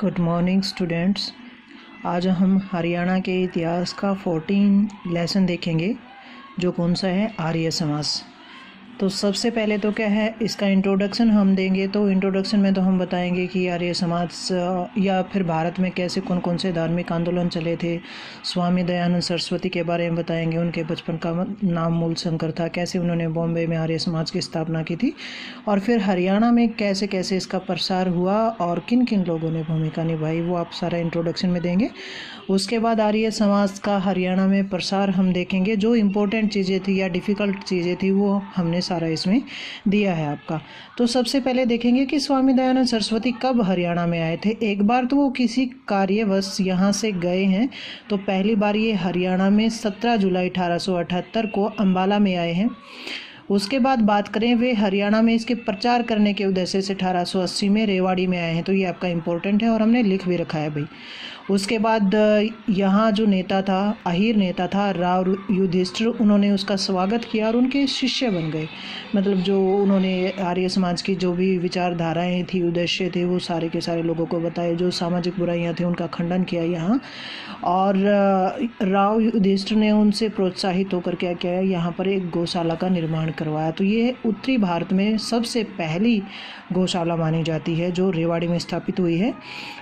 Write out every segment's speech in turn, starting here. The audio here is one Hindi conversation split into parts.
Good morning students. आज हम हरियाणा के इतिहास का 14 लेसन देखेंगे, जो कौन सा है आर्य समाज। तो सबसे पहले तो क्या है, इसका इंट्रोडक्शन हम देंगे। तो इंट्रोडक्शन में तो हम बताएंगे कि आर्य समाज या फिर भारत में कैसे कौन कौन से धार्मिक आंदोलन चले थे। स्वामी दयानंद सरस्वती के बारे में बताएंगे, उनके बचपन का नाम मूल शंकर था, कैसे उन्होंने बॉम्बे में आर्य समाज की स्थापना की थी, और फिर हरियाणा में कैसे कैसे इसका प्रसार हुआ और किन किन लोगों ने भूमिका निभाई, वो आप सारा इंट्रोडक्शन में देंगे। उसके बाद आर्य समाज का हरियाणा में प्रसार हम देखेंगे, जो इम्पोर्टेंट चीज़ें थी या डिफ़िकल्ट चीज़ें थी वो हमने सारा इसमें दिया है आपका। तो सबसे पहले देखेंगे कि स्वामी दयानंद सरस्वती कब हरियाणा में आए थे। एक बार तो वो किसी कार्यवश यहाँ से गए हैं, तो पहली बार ये हरियाणा में 17 जुलाई 1878 को अम्बाला में आए हैं। उसके बाद बात करें, वे हरियाणा में इसके प्रचार करने के उद्देश्य से 1880 में रेवाड़ी में आए हैं। तो ये आपका इम्पोर्टेंट है और हमने लिख भी रखा है भाई। उसके बाद यहाँ जो नेता था, अहीर नेता था राव युधिष्ठिर, उन्होंने उसका स्वागत किया और उनके शिष्य बन गए। मतलब जो उन्होंने आर्य समाज की जो भी विचारधाराएं थी, उद्देश्य थे, वो सारे के सारे लोगों को बताए। जो सामाजिक बुराइयां थी उनका खंडन किया यहाँ, और राव युधिष्ठिर ने उनसे प्रोत्साहित होकर क्या किया, यहाँ पर एक गौशाला का निर्माण करवाया। तो ये उत्तरी भारत में सबसे पहली गौशाला मानी जाती है, जो रेवाड़ी में स्थापित हुई है।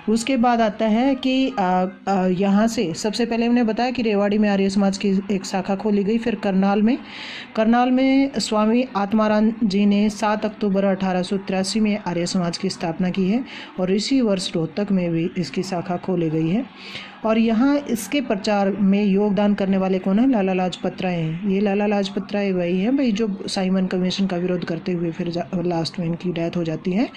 उसके बाद आता है कि यहाँ से सबसे पहले हमने बताया कि रेवाड़ी में आर्य समाज की एक शाखा खोली गई। फिर करनाल में स्वामी आत्माराम जी ने 7 अक्टूबर 1883 में आर्य समाज की स्थापना की है, और इसी वर्ष रोहतक में भी इसकी शाखा खोली गई है। और यहाँ इसके प्रचार में योगदान करने वाले कौन है? लाला लाजपत राय हैं। ये लाला लाजपत राय वही हैं भाई जो साइमन कमीशन का विरोध करते हुए फिर लास्ट में इनकी डेथ हो जाती है।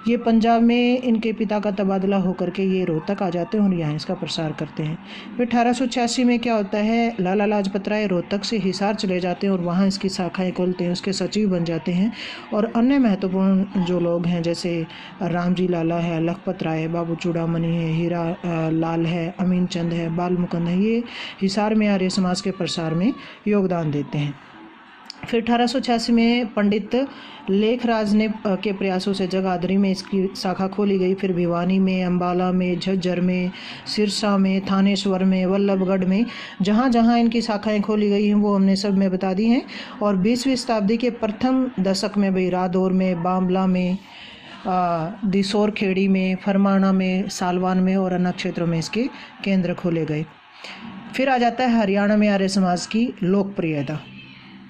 ये पंजाब में इनके पिता का तबादला होकर के ये रोहतक आ जाते हैं और यहाँ इसका प्रसार करते हैं। फिर 1886 में क्या होता है, लाला लाजपत राय रोहतक से हिसार चले जाते हैं और वहाँ इसकी शाखाएँ खोलते हैं, उसके सचिव बन जाते हैं। और अन्य महत्वपूर्ण जो लोग हैं, जैसे रामजी लाला है, लखपत राय है, बाबू चूड़ामणि है, हीरा लाल है, अमीन चंद है, बाल मुकुंद है, ये हिसार में आर्य समाज के प्रसार में योगदान देते हैं। फिर 1886 में पंडित लेखराज ने के प्रयासों से जगाधरी में इसकी शाखा खोली गई। फिर भिवानी में, अम्बाला में, झज्जर में, सिरसा में, थानेश्वर में, वल्लभगढ़ में, जहाँ जहाँ इनकी शाखाएं खोली गई हैं वो हमने सब में बता दी हैं। और 20वीं शताब्दी के प्रथम दशक में भाई रादौर में, बामला में, दिसौर खेड़ी में, फरमाना में, सालवान में और अन्य क्षेत्रों में इसके केंद्र खोले गए। फिर आ जाता है हरियाणा में आर्य समाज की लोकप्रियता।